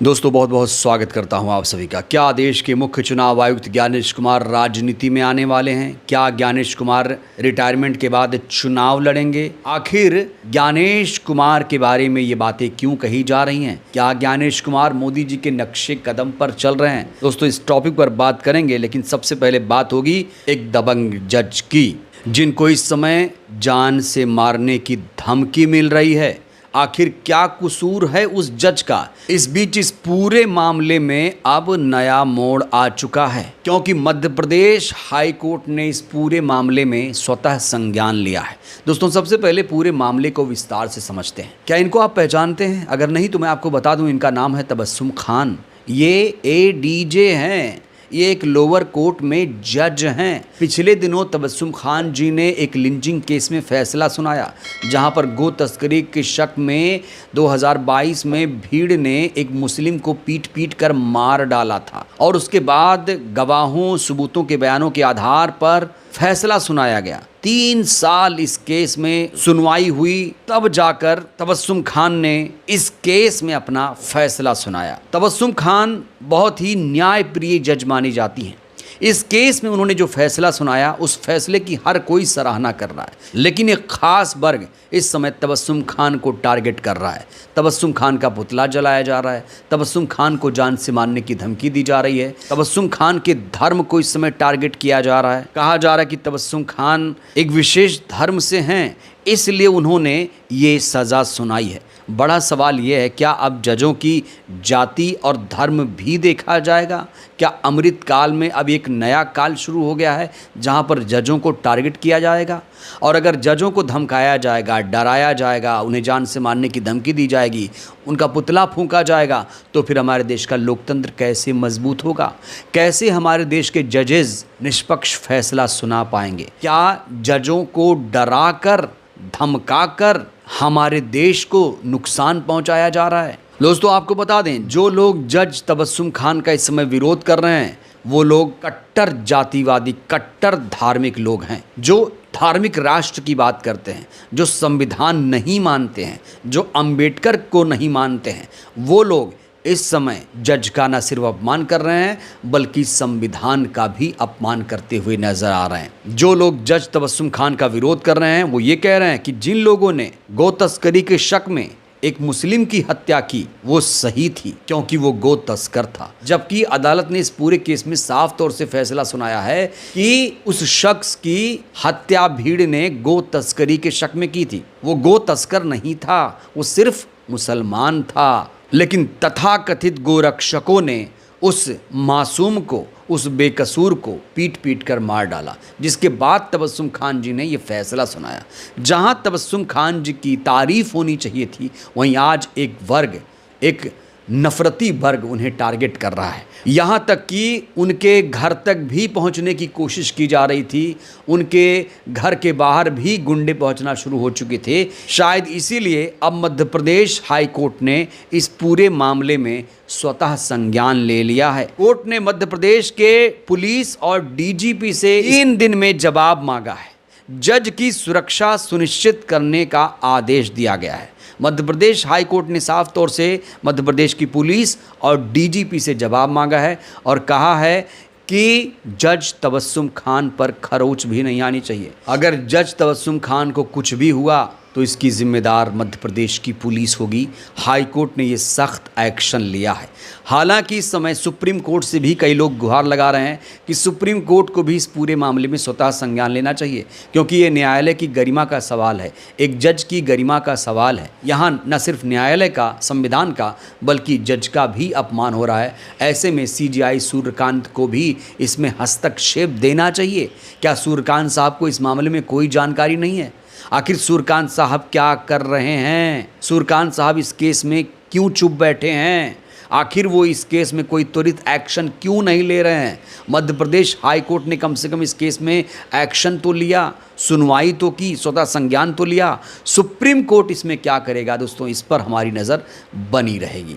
दोस्तों बहुत बहुत स्वागत करता हूं आप सभी का। क्या देश के मुख्य चुनाव आयुक्त ज्ञानेश कुमार राजनीति में आने वाले हैं? क्या ज्ञानेश कुमार रिटायरमेंट के बाद चुनाव लड़ेंगे? आखिर ज्ञानेश कुमार के बारे में ये बातें क्यों कही जा रही हैं? क्या ज्ञानेश कुमार मोदी जी के नक्शे कदम पर चल रहे हैं? दोस्तों इस टॉपिक पर बात करेंगे, लेकिन सबसे पहले बात होगी एक दबंग जज की, जिनको इस समय जान से मारने की धमकी मिल रही है। आखिर क्या कसूर है उस जज का? इस बीच इस पूरे मामले में अब नया मोड़ आ चुका है, क्योंकि मध्य प्रदेश हाई कोर्ट ने इस पूरे मामले में स्वतः संज्ञान लिया है। दोस्तों सबसे पहले पूरे मामले को विस्तार से समझते हैं। क्या इनको आप पहचानते हैं? अगर नहीं तो मैं आपको बता दूं, इनका नाम है तबस्सुम खान। ये एडीजे हैं, ये एक लोअर कोर्ट में जज हैं। पिछले दिनों तबस्सुम खान जी ने एक लिंचिंग केस में फैसला सुनाया, जहां पर गो तस्करी के शक में 2022 में भीड़ ने एक मुस्लिम को पीट पीट कर मार डाला था, और उसके बाद गवाहों सबूतों के बयानों के आधार पर फैसला सुनाया गया। 3 साल इस केस में सुनवाई हुई, तब जाकर तबस्सुम खान ने इस केस में अपना फैसला सुनाया। तबस्सुम खान बहुत ही न्यायप्रिय जज मानी जाती हैं। इस केस में उन्होंने जो फैसला सुनाया, उस फैसले की हर कोई सराहना कर रहा है, लेकिन एक खास वर्ग इस समय तबस्सुम खान को टारगेट कर रहा है। तबस्सुम खान का पुतला जलाया जा रहा है, तबस्सुम खान को जान से मारने की धमकी दी जा रही है, तबस्सुम खान के धर्म को इस समय टारगेट किया जा रहा है। कहा जा रहा है कि तबस्सुम खान एक विशेष धर्म से हैं, इसलिए उन्होंने ये सज़ा सुनाई है। बड़ा सवाल ये है, क्या अब जजों की जाति और धर्म भी देखा जाएगा? क्या अमृत काल में अब एक नया काल शुरू हो गया है, जहां पर जजों को टारगेट किया जाएगा? और अगर जजों को धमकाया जाएगा, डराया जाएगा, उन्हें जान से मारने की धमकी दी जाएगी, उनका पुतला फूंका जाएगा, तो फिर हमारे देश का लोकतंत्र कैसे मजबूत होगा? कैसे हमारे देश के जजेस निष्पक्ष फैसला सुना पाएंगे? क्या जजों को डराकर धमकाकर हमारे देश को नुकसान पहुंचाया जा रहा है? दोस्तों आपको बता दें, जो लोग जज तबस्सुम खान का इस समय विरोध कर रहे हैं, वो लोग कट्टर जातिवादी, कट्टर धार्मिक लोग हैं, जो धार्मिक राष्ट्र की बात करते हैं, जो संविधान नहीं मानते हैं, जो अंबेडकर को नहीं मानते हैं। वो लोग इस समय जज का न सिर्फ अपमान कर रहे हैं, बल्कि संविधान का भी अपमान करते हुए नजर आ रहे हैं। जो लोग जज तबस्सुम खान का विरोध कर रहे हैं, वो ये कह रहे हैं कि जिन लोगों ने गो तस्करी के शक में एक मुस्लिम की हत्या की, वो सही थी, क्योंकि वो गो तस्कर था। जबकि अदालत ने इस पूरे केस में साफ तौर से फैसला सुनाया है कि उस शख्स की हत्या भीड़ ने गो तस्करी के शक में की थी। वो गो तस्कर नहीं था, वो सिर्फ मुसलमान था। लेकिन तथाकथित गोरक्षकों ने उस मासूम को, उस बेकसूर को पीट पीट कर मार डाला, जिसके बाद तबस्सुम खान जी ने ये फैसला सुनाया। जहां तबस्सुम खान जी की तारीफ होनी चाहिए थी, वहीं आज एक वर्ग, एक नफरती वर्ग उन्हें टारगेट कर रहा है। यहाँ तक कि उनके घर तक भी पहुँचने की कोशिश की जा रही थी। उनके घर के बाहर भी गुंडे पहुँचना शुरू हो चुके थे। शायद इसीलिए अब मध्य प्रदेश हाई कोर्ट ने इस पूरे मामले में स्वतः संज्ञान ले लिया है। कोर्ट ने मध्य प्रदेश के पुलिस और डीजीपी से 3 दिन में जवाब मांगा है। जज की सुरक्षा सुनिश्चित करने का आदेश दिया गया है। मध्य प्रदेश हाई कोर्ट ने साफ तौर से मध्य प्रदेश की पुलिस और डीजीपी से जवाब मांगा है और कहा है कि जज तबस्सुम खान पर खरोंच भी नहीं आनी चाहिए। अगर जज तबस्सुम खान को कुछ भी हुआ तो इसकी जिम्मेदार मध्य प्रदेश की पुलिस होगी। हाई कोर्ट ने ये सख्त एक्शन लिया है। हालांकि इस समय सुप्रीम कोर्ट से भी कई लोग गुहार लगा रहे हैं कि सुप्रीम कोर्ट को भी इस पूरे मामले में स्वतः संज्ञान लेना चाहिए, क्योंकि ये न्यायालय की गरिमा का सवाल है, एक जज की गरिमा का सवाल है। यहाँ न सिर्फ न्यायालय का, संविधान का, बल्कि जज का भी अपमान हो रहा है। ऐसे में सीजेआई सूर्यकांत को भी इसमें हस्तक्षेप देना चाहिए। क्या सूर्यकांत साहब को इस मामले में कोई जानकारी नहीं है? आखिर सूर्यकांत साहब क्या कर रहे हैं? सूर्यकांत साहब इस केस में क्यों चुप बैठे हैं? आखिर वो इस केस में कोई त्वरित एक्शन क्यों नहीं ले रहे हैं? मध्य प्रदेश हाई कोर्ट ने कम से कम इस केस में एक्शन तो लिया, सुनवाई तो की, स्वतः संज्ञान तो लिया। सुप्रीम कोर्ट इसमें क्या करेगा दोस्तों, इस पर हमारी नज़र बनी रहेगी।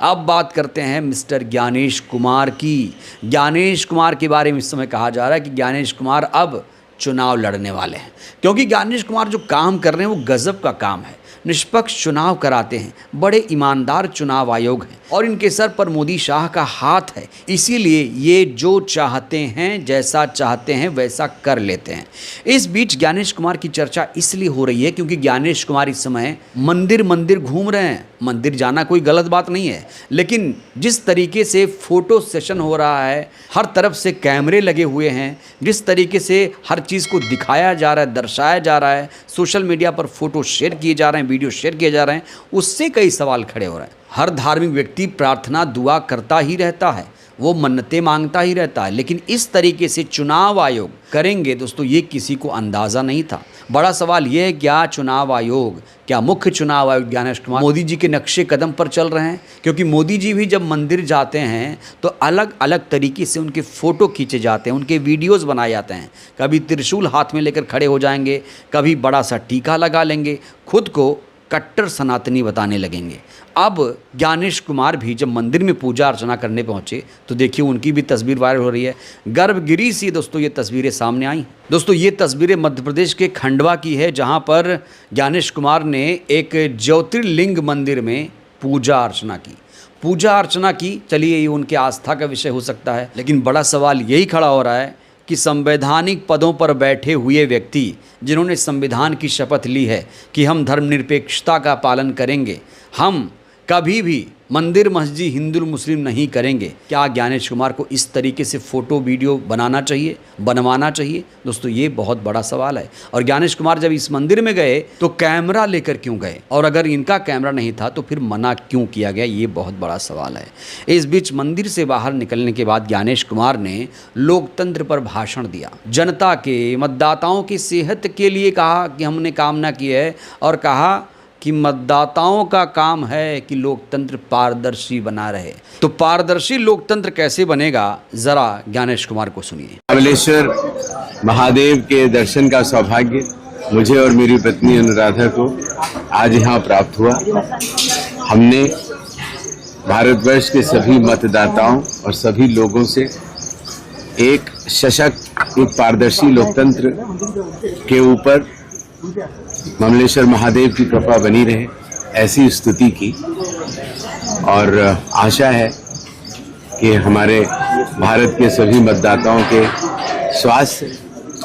अब बात करते हैं मिस्टर ज्ञानेश कुमार की। ज्ञानेश कुमार के बारे में इस समय कहा जा रहा है कि ज्ञानेश कुमार अब चुनाव लड़ने वाले हैं, क्योंकि ज्ञानेश कुमार जो काम कर रहे हैं वो गजब का काम है। निष्पक्ष चुनाव कराते हैं, बड़े ईमानदार चुनाव आयोग हैं। और इनके सर पर मोदी शाह का हाथ है। इसीलिए ये जो चाहते हैं, जैसा चाहते हैं वैसा कर लेते हैं। इस बीच ज्ञानेश कुमार की चर्चा इसलिए हो रही है क्योंकि ज्ञानेश कुमार इस समय मंदिर मंदिर घूम रहे हैं। मंदिर जाना कोई गलत बात नहीं है, लेकिन जिस तरीके से फोटो सेशन हो रहा है, हर तरफ से कैमरे लगे हुए हैं, जिस तरीके से हर चीज़ को दिखाया जा रहा है, दर्शाया जा रहा है, सोशल मीडिया पर फोटो शेयर किए जा रहे हैं, वीडियो शेयर किए जा रहे हैं, उससे कई सवाल खड़े हो रहे हैं। हर धार्मिक व्यक्ति प्रार्थना दुआ करता ही रहता है, वो मन्नतें मांगता ही रहता है, लेकिन इस तरीके से चुनाव आयोग करेंगे दोस्तों, ये किसी को अंदाज़ा नहीं था। बड़ा सवाल ये है, क्या चुनाव आयोग, क्या मुख्य चुनाव आयोग ज्ञानेश कुमार मोदी जी के नक्शे कदम पर चल रहे हैं? क्योंकि मोदी जी भी जब मंदिर जाते हैं तो अलग अलग तरीके से उनके फ़ोटो खींचे जाते हैं, उनके वीडियोस बनाए जाते हैं। कभी त्रिशूल हाथ में लेकर खड़े हो जाएंगे, कभी बड़ा सा टीका लगा लेंगे, खुद को कट्टर सनातनी बताने लगेंगे। अब ज्ञानेश कुमार भी जब मंदिर में पूजा अर्चना करने पहुंचे तो देखिए उनकी भी तस्वीर वायरल हो रही है। गर्भगिरी से दोस्तों ये तस्वीरें सामने आई। दोस्तों ये तस्वीरें मध्य प्रदेश के खंडवा की है, जहां पर ज्ञानेश कुमार ने एक ज्योतिर्लिंग मंदिर में पूजा अर्चना की। पूजा अर्चना की, चलिए ये उनके आस्था का विषय हो सकता है, लेकिन बड़ा सवाल यही खड़ा हो रहा है कि संवैधानिक पदों पर बैठे हुए व्यक्ति जिन्होंने संविधान की शपथ ली है कि हम धर्मनिरपेक्षता का पालन करेंगे, हम कभी भी मंदिर मस्जिद हिंदू मुस्लिम नहीं करेंगे, क्या ज्ञानेश कुमार को इस तरीके से फ़ोटो वीडियो बनाना चाहिए, बनवाना चाहिए? दोस्तों ये बहुत बड़ा सवाल है। और ज्ञानेश कुमार जब इस मंदिर में गए तो कैमरा लेकर क्यों गए, और अगर इनका कैमरा नहीं था तो फिर मना क्यों किया गया, ये बहुत बड़ा सवाल है। इस बीच मंदिर से बाहर निकलने के बाद ज्ञानेश कुमार ने लोकतंत्र पर भाषण दिया, जनता के, मतदाताओं की सेहत के लिए कहा कि हमने कामना की है, और कहा कि मतदाताओं का काम है कि लोकतंत्र पारदर्शी बना रहे। तो पारदर्शी लोकतंत्र कैसे बनेगा, जरा ज्ञानेश कुमार को सुनिए। कमलेश्वर महादेव के दर्शन का सौभाग्य मुझे और मेरी पत्नी अनुराधा को आज यहाँ प्राप्त हुआ। हमने भारतवर्ष के सभी मतदाताओं और सभी लोगों से एक सशक्त, एक पारदर्शी लोकतंत्र के ऊपर कमलेश्वर महादेव की कृपा बनी रहे, ऐसी स्तुति की, और आशा है कि हमारे भारत के सभी मतदाताओं के स्वास्थ्य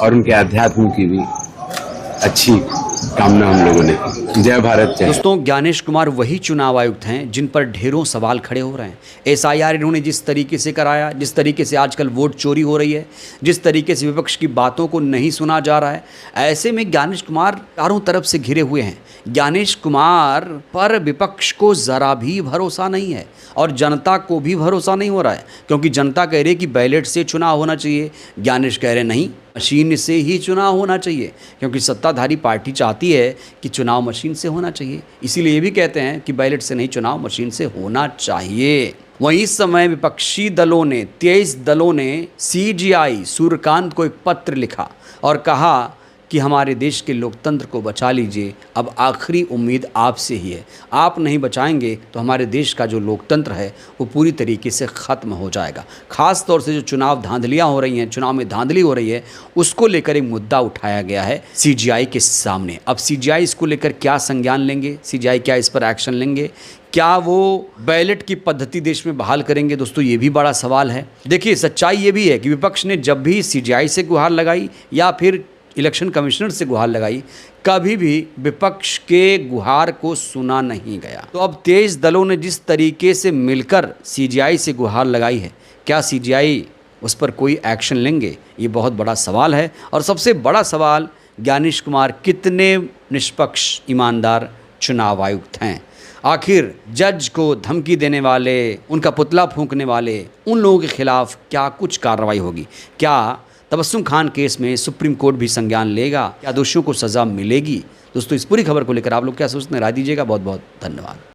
और उनके अध्यात्म की भी अच्छी कामना हम लोगों ने की। जय भारत जय। दोस्तों ज्ञानेश कुमार वही चुनाव आयुक्त हैं जिन पर ढेरों सवाल खड़े हो रहे हैं। SIR इन्होंने जिस तरीके से कराया, जिस तरीके से आजकल वोट चोरी हो रही है, जिस तरीके से विपक्ष की बातों को नहीं सुना जा रहा है, ऐसे में ज्ञानेश कुमार चारों तरफ से घिरे हुए हैं। ज्ञानेश कुमार पर विपक्ष को ज़रा भी भरोसा नहीं है और जनता को भी भरोसा नहीं हो रहा है, क्योंकि जनता कह रही है कि बैलेट से चुनाव होना चाहिए, ज्ञानेश कह रहे नहीं, मशीन से ही चुनाव होना चाहिए, क्योंकि सत्ताधारी पार्टी चाहती है कि चुनाव मशीन से होना चाहिए। इसीलिए ये भी कहते हैं कि बैलेट से नहीं, चुनाव मशीन से होना चाहिए। वहीं इस समय विपक्षी दलों ने, 23 दलों ने CGI सूर्यकांत को एक पत्र लिखा और कहा कि हमारे देश के लोकतंत्र को बचा लीजिए, अब आखिरी उम्मीद आपसे ही है, आप नहीं बचाएंगे तो हमारे देश का जो लोकतंत्र है वो पूरी तरीके से ख़त्म हो जाएगा। ख़ास तौर से जो चुनाव धांधलियाँ हो रही हैं, चुनाव में धांधली हो रही है, उसको लेकर एक मुद्दा उठाया गया है CGI के सामने। अब CGI इसको लेकर क्या संज्ञान लेंगे, CGI क्या इस पर एक्शन लेंगे, क्या वो बैलेट की पद्धति देश में बहाल करेंगे? दोस्तों ये भी बड़ा सवाल है। देखिए सच्चाई ये भी है कि विपक्ष ने जब भी CGI से गुहार लगाई या फिर इलेक्शन कमिश्नर से गुहार लगाई, कभी भी विपक्ष के गुहार को सुना नहीं गया। तो अब 23 दलों ने जिस तरीके से मिलकर CGI से गुहार लगाई है, क्या CGI उस पर कोई एक्शन लेंगे? ये बहुत बड़ा सवाल है। और सबसे बड़ा सवाल, ज्ञानेश कुमार कितने निष्पक्ष ईमानदार चुनाव आयुक्त हैं? आखिर जज को धमकी देने वाले, उनका पुतला फूंकने वाले, उन लोगों के खिलाफ क्या कुछ कार्रवाई होगी? क्या तबस्सुम खान केस में सुप्रीम कोर्ट भी संज्ञान लेगा? क्या दोषियों को सज़ा मिलेगी? दोस्तों इस पूरी खबर को लेकर आप लोग क्या सोचते हैं, राय दीजिएगा। बहुत बहुत धन्यवाद।